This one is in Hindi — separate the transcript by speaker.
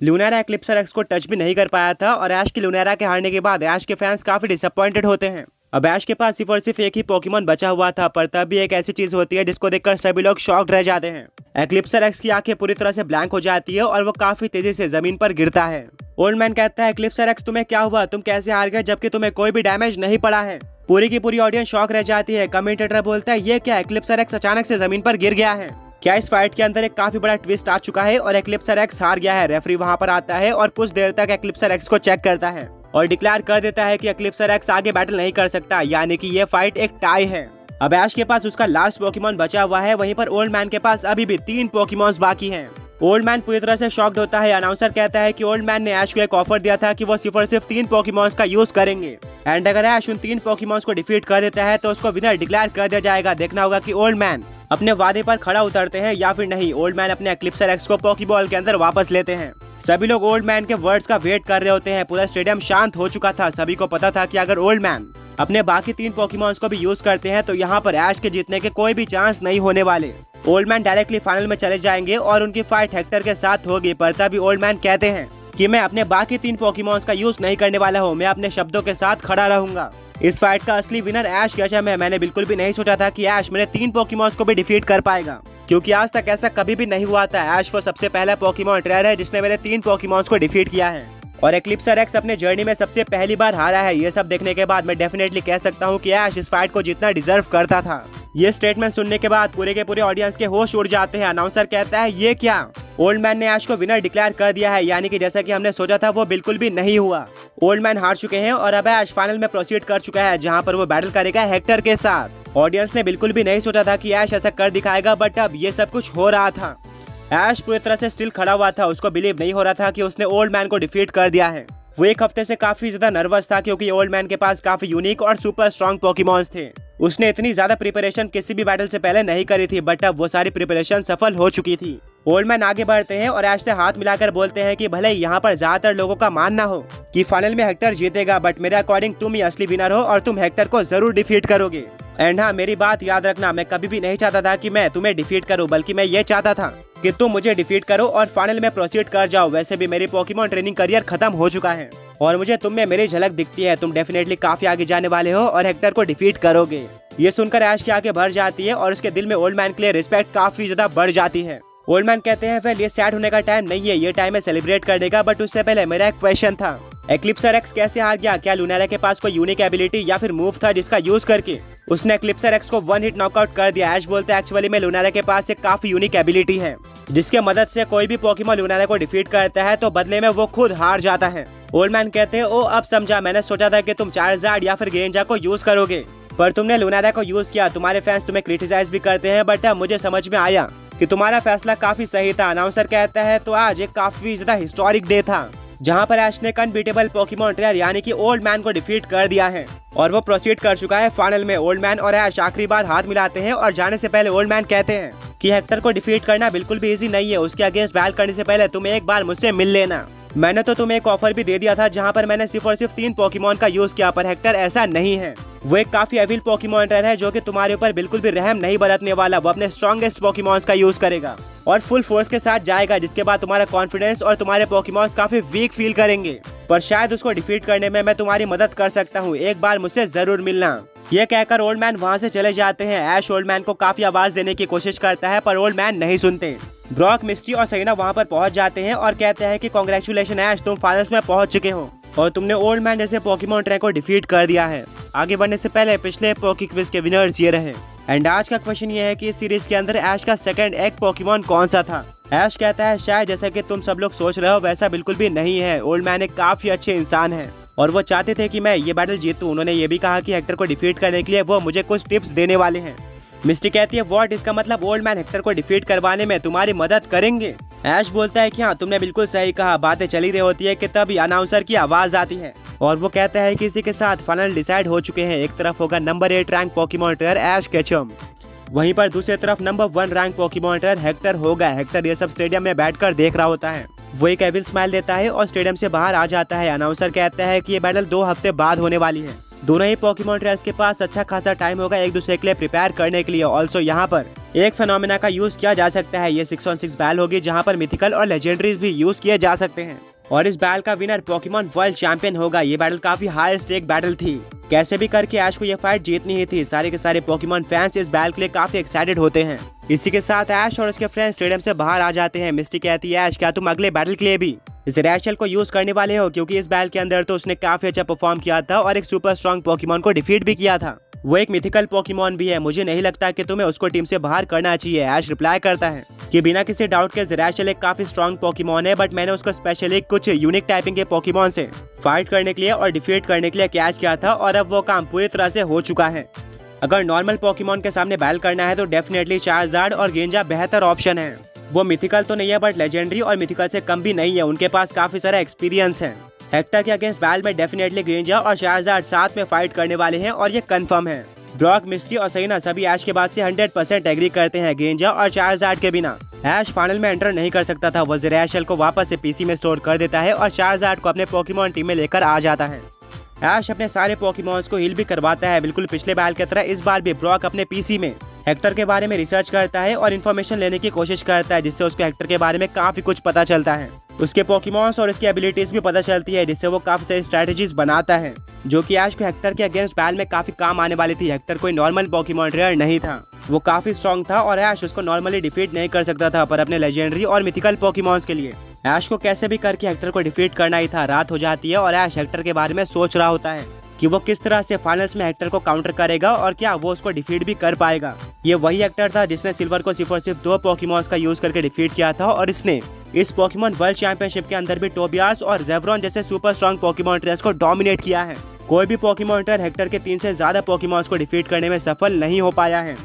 Speaker 1: लूनारा एक्लिप्सर एक्स को टच भी नहीं कर पाया था और ऐश की लूनारा के हारने के बाद ऐश के फैंस काफी डिसअपॉइंटेड होते हैं। अब ऐश के पास सिर्फ और सिर्फ एक ही पोकेमॉन बचा हुआ था, पर तब भी एक ऐसी चीज होती है जिसको देखकर सभी लोग शॉक्ड रह जाते हैं। एक्लिप्सर एक्स की आंखें पूरी तरह से ब्लैंक हो जाती है और वो काफी तेजी से जमीन पर गिरता है। ओल्ड मैन कहता है, एक्लिप्सर एक्स तुम्हें क्या हुआ, तुम कैसे हार गए जबकि तुम्हें कोई भी डैमेज नहीं पड़ा है। पूरी की पूरी ऑडियंस शॉक रह जाती है। कमेंटेटर बोलता है, ये क्या, एक्लिप्सर एक्स अचानक से जमीन पर गिर गया है क्या? इस फाइट के अंदर एक काफी बड़ा ट्विस्ट आ चुका है और एक्लिप्सर एक्स हार गया है। रेफरी वहां पर आता है और कुछ देर तक एक्लिप्सर एक्स को चेक करता है और डिक्लेयर कर देता है कि एक्लिप्सर एक्स आगे बैटल नहीं कर सकता, यानी कि ये फाइट एक टाई है। अब ऐश के पास उसका लास्ट पोकेमॉन बचा हुआ है, वहीं पर ओल्ड मैन के पास अभी भी 3 पोकेमॉन्स बाकी हैं। ओल्ड मैन पूरी तरह से शॉक्ड होता है। अनाउंसर कहता है कि ओल्ड मैन ने ऐश को एक ऑफर दिया था कि वो सिर्फ और सिर्फ 3 पोकेमॉन्स का यूज करेंगे एंड अगर ऐश उन 3 पोकेमॉन्स को डिफीट कर देता है तो उसको विनर डिक्लेयर कर दिया जाएगा। देखना होगा कि ओल्ड मैन अपने वादे पर खड़ा उतरते हैं या फिर नहीं। ओल्ड मैन अपने एक्लिप्सर एक्स को पोकेबॉल के अंदर वापस लेते हैं। सभी लोग ओल्ड मैन के वर्ड्स का वेट कर रहे होते हैं। पूरा स्टेडियम शांत हो चुका था। सभी को पता था कि अगर ओल्ड मैन अपने बाकी 3 पोकेमॉन्स को भी यूज करते हैं तो यहाँ पर ऐश के जीतने के कोई भी चांस नहीं होने वाले। ओल्ड मैन डायरेक्टली फाइनल में चले जाएंगे और उनकी फाइट हेक्टर के साथ होगी। पर तभी ओल्ड मैन कहते हैं कि मैं अपने बाकी 3 पोकेमॉन्स का यूज नहीं करने वाला हूँ, मैं अपने शब्दों के साथ खड़ा रहूंगा। इस फाइट का असली विनर ऐश केचम है। मैंने बिल्कुल भी नहीं सोचा था कि ऐश मेरे 3 पोकेमॉन्स को भी डिफीट कर पाएगा, क्योंकि आज तक ऐसा कभी भी नहीं हुआ था। ऐश वो सबसे पहला पोकेमॉन ट्रेनर है जिसने मेरे 3 पोकेमॉन्स को डिफीट किया है और एक्लिप्सर एक्स अपने जर्नी में सबसे पहली बार हारा है। ये सब देखने के बाद मैं डेफिनेटली कह सकता हूँ कि ऐश इस फाइट को जितना डिजर्व करता था। ये स्टेटमेंट सुनने के बाद पूरे के पूरे ऑडियंस के होश उड़ जाते हैं। अनाउंसर कहता है, ये क्या, ओल्ड मैन ने ऐश को विनर डिक्लेयर कर दिया है, यानी कि जैसा कि हमने सोचा था वो बिल्कुल भी नहीं हुआ। ओल्ड मैन हार चुके हैं और अब ऐश फाइनल में प्रोसीड कर चुका है जहां पर वो बैटल करेगा हेक्टर के साथ। ऑडियंस ने बिल्कुल भी नहीं सोचा था कि ऐश ऐसा कर दिखाएगा, बट अब ये सब कुछ हो रहा था। ऐश पूरी तरह से स्टिल खड़ा हुआ था। उसको बिलीव नहीं हो रहा था कि उसने ओल्ड मैन को डिफीट कर दिया है। वो एक हफ्ते से काफी ज्यादा नर्वस था क्योंकि ओल्ड मैन के पास काफी यूनिक और सुपर स्ट्रॉन्ग पोकेमॉन्स थे। उसने इतनी ज्यादा प्रिपरेशन किसी भी बैटल से पहले नहीं करी थी, बट अब वो सारी प्रिपरेशन सफल हो चुकी थी। ओल्ड मैन आगे बढ़ते हैं और ऐश से हाथ मिलाकर बोलते हैं कि भले यहाँ पर ज्यादातर लोगों का मानना हो कि फाइनल में हेक्टर जीतेगा, बट मेरे अकॉर्डिंग तुम ही असली विनर हो और तुम हेक्टर को जरूर डिफीट करोगे। एंड हाँ, मेरी बात याद रखना, मैं कभी भी नहीं चाहता था कि मैं तुम्हें डिफीट करूं, बल्कि मैं ये चाहता था कि तुम मुझे डिफीट करो और फाइनल में प्रोसीड कर जाओ। वैसे भी मेरी पोकेमॉन ट्रेनिंग करियर खत्म हो चुका है और मुझे तुम में मेरी झलक दिखती है। तुम डेफिनेटली काफी आगे जाने वाले हो और हेक्टर को डिफीट करोगे। ये सुनकर ऐश की आंखें भर जाती है और उसके दिल में ओल्ड मैन के लिए रिस्पेक्ट काफी ज्यादा बढ़ जाती है। ओल्ड मैन कहते हैं, वेल ये सैड होने का टाइम नहीं है, ये टाइम है सेलिब्रेट करने का। बट उससे पहले मेरा एक क्वेश्चन था, एक्लिप्सर एक्स कैसे हार गया? क्या लूनारा के पास कोई यूनिक एबिलिटी या फिर मूव था जिसका यूज करके उसने एक्लिप्सर एक्स को 1 हिट नॉकआउट कर दिया? ऐश बोलते हैं, एक्चुअली में लूनारा के पास एक काफी यूनिक एबिलिटी है जिसके मदद से कोई भी पोकेमॉन लूनारा को डिफीट करता है तो बदले में वो खुद हार जाता है। ओल्ड मैन कहते हैं, ओ अब समझा, मैंने सोचा था कि तुम चार्जार्ड या फिर गेंजा को यूज करोगे, पर तुमने लूनारा को यूज किया। तुम्हारे फैंस तुम्हें क्रिटिसाइज भी करते हैं, बट अब मुझे समझ में आया कि तुम्हारा फैसला काफी सही था। अनाउंसर कहता है, तो आज एक काफी ज्यादा हिस्टोरिक डे था जहां पर ऐश ने अनबीटेबल पोकेमॉन ट्रेनर यानी कि ओल्ड मैन को डिफीट कर दिया है और वो प्रोसीड कर चुका है फाइनल में। ओल्ड मैन और ऐश आखिरी बार हाथ मिलाते हैं और जाने से पहले ओल्ड मैन कहते हैं कि हेक्टर को डिफीट करना बिल्कुल भी इजी नहीं है। उसके अगेंस्ट बैटल करने से पहले तुम एक बार मुझसे मिल लेना। मैंने तो तुम्हें एक ऑफर भी दे दिया था जहां पर मैंने सिर्फ और सिर्फ 3 पोकेमॉन का यूज किया, पर हेक्टर ऐसा नहीं है। वो एक काफी एविल पोकेमॉन ट्रेनर है जो कि तुम्हारे ऊपर बिल्कुल भी रहम नहीं बरतने वाला। वो अपने स्ट्रॉन्गेस्ट पोकेमॉन्स का यूज करेगा और फुल फोर्स के साथ जाएगा, जिसके बाद तुम्हारा कॉन्फिडेंस और तुम्हारे पोकेमॉन्स काफी वीक फील करेंगे। पर शायद उसको डिफीट करने में मैं तुम्हारी मदद कर सकता हूँ, एक बार मुझसे जरूर मिलना। ये कहकर ओल्ड मैन वहाँ से चले जाते हैं। ऐश ओल्ड मैन को काफी आवाज देने की कोशिश करता है पर ओल्ड मैन नहीं सुनते। ब्रॉक, मिस्टी और सरीना वहाँ पर पहुँच जाते हैं और कहते हैं कि कांग्रेचुलेशन ऐश, तुम फाइनल्स में पहुँच चुके हो और तुमने ओल्ड मैन जैसे पोकेमॉन ट्रेनर को डिफीट कर दिया है। आगे बढ़ने से पहले पिछले पोके क्विज के विनर्स ये रहे। एंड आज का क्वेश्चन ये है कि इस सीरीज के अंदर ऐश का सेकंड एग पोकेमॉन कौन सा था? ऐश कहता है, शायद जैसा कि तुम सब लोग सोच रहे हो वैसा बिल्कुल भी नहीं है। ओल्ड मैन एक काफी अच्छे इंसान है और वो चाहते थे कि मैं ये बैटल जीतूं। उन्होंने ये भी कहा कि हेक्टर को डिफीट करने के लिए वो मुझे कुछ टिप्स देने वाले हैं। मिस्टी कहती है, व्हाट, इसका मतलब ओल्ड मैन हेक्टर को डिफीट करवाने में तुम्हारी मदद करेंगे? ऐश बोलता है कि हाँ, तुमने बिल्कुल सही कहा। बातें चली रही होती है कि तभी अनाउंसर की आवाज आती है और वो कहता है कि इसी के साथ फाइनल डिसाइड हो चुके हैं। एक तरफ होगा नंबर 8 रैंक पोकेमॉन ट्रेनर ऐश केचम, वहीं पर दूसरी तरफ number 1 rank Pokemon trainer Hector होगा। हेक्टर ये सब स्टेडियम में बैठकर देख रहा होता है। वो एक एविल स्माइल देता है और स्टेडियम से बाहर आ जाता है। अनाउंसर कहता है कि ये बैटल 2 हफ्ते बाद होने वाली है। दोनों ही पोकेमॉन ट्रेनर्स के पास अच्छा खासा टाइम होगा एक दूसरे के लिए प्रिपेयर करने के लिए। ऑल्सो यहाँ पर एक फेनोमेना का यूज किया जा सकता है। ये 6on6 बैल होगी जहाँ पर मिथिकल और लेजेंडरीज भी यूज किए जा सकते हैं और इस बैल का विनर पोकेमॉन वर्ल्ड चैंपियन होगा। ये बैटल काफी हाई स्टेक बैटल थी, कैसे भी करके ऐश को ये फाइट जीतनी ही थी। सारे के सारे पोकेमॉन फैंस इस बैल के लिए काफी एक्साइटेड होते हैं। इसी के साथ ऐश और उसके फ्रेंड्स स्टेडियम से बाहर आ जाते हैं। मिस्टी कहती है ऐश क्या तुम अगले बैटल के लिए भी इस रैशल को यूज करने वाले हो, क्योंकि इस बैल के अंदर तो उसने काफी अच्छा परफॉर्म किया था और एक सुपर स्ट्रॉन्ग पोकेमॉन को डिफीट भी किया था। वो एक मिथिकल पोकेमॉन भी है, मुझे नहीं लगता कि तुम्हें उसको टीम से बाहर करना चाहिए। ऐश रिप्लाई करता है कि बिना किसी डाउट के ज़राशल एक काफी स्ट्रॉन्ग पोकेमॉन है, बट मैंने उसको स्पेशली कुछ यूनिक टाइपिंग के पोकेमॉन से फाइट करने के लिए और डिफीट करने के लिए कैच किया था और अब वो काम पूरी तरह से हो चुका है। अगर नॉर्मल पोकेमॉन के सामने बैल करना है तो डेफिनेटली चार्जार्ड और गेंजा बेहतर ऑप्शन है। वो मिथिकल तो नहीं है बट लेजेंडरी और मिथिकल से कम भी नहीं है, उनके पास काफी सारा एक्सपीरियंस है। हेक्टर के अगेंस्ट बैल में डेफिनेटली गेंजा और चार्जार्ड साथ में फाइट करने वाले हैं और ये कंफर्म है। ब्रॉक, मिस्टी और सहीना सभी ऐश के बाद से 100% एग्री करते हैं। गेंजा और चार्जार्ड के बिना ऐश फाइनल में एंटर नहीं कर सकता था। वो ज़राशल को वापस से पीसी में स्टोर कर देता है और चार्जार्ड को अपने पोकेमॉन टीम में लेकर आ जाता है। ऐश अपने सारे पोकेमॉन्स को हील भी करवाता है। बिल्कुल पिछले बैल की तरह इस बार भी ब्रॉक अपने पीसी में हेक्टर के बारे में रिसर्च करता है और इन्फॉर्मेशन लेने की कोशिश करता है, जिससे उसको हेक्टर के बारे में काफी कुछ पता चलता है। उसके पोकेमॉन्स और उसकी एबिलिटीज भी पता चलती है, जिससे वो काफी सारी स्ट्रेटेजीज बनाता है जो कि ऐश को हेक्टर के अगेंस्ट बैल में काफी काम आने वाली थी। हेक्टर कोई नॉर्मल पोकेमॉन ट्रेनर नहीं था, वो काफी स्ट्रॉन्ग था और ऐश उसको नॉर्मली डिफीट नहीं कर सकता था, पर अपने लेजेंडरी और मिथिकल पोकेमॉन्स के लिए ऐश को कैसे भी करके हेक्टर को डिफीट करना ही था। रात हो जाती है और ऐश हेक्टर के बारे में सोच रहा होता है कि वो किस तरह से फाइनल्स में हेक्टर को काउंटर करेगा और क्या वो उसको डिफीट भी कर पाएगा। ये वही हेक्टर था जिसने सिल्वर को सिर्फ और सिर्फ 2 पोकेमॉन्स का यूज करके डिफीट किया था और इसने इस पोकेमॉन वर्ल्ड चैंपियनशिप के अंदर भी टोबियास और जेवरॉन जैसे सुपर स्ट्रॉन्ग पोकेमॉन ट्रेनर्स को डोमिनेट किया है। कोई भी पोकेमॉन ट्रेनर हेक्टर के 3 से ज्यादा पोकेमॉन्स को डिफीट करने में सफल नहीं हो पाया है।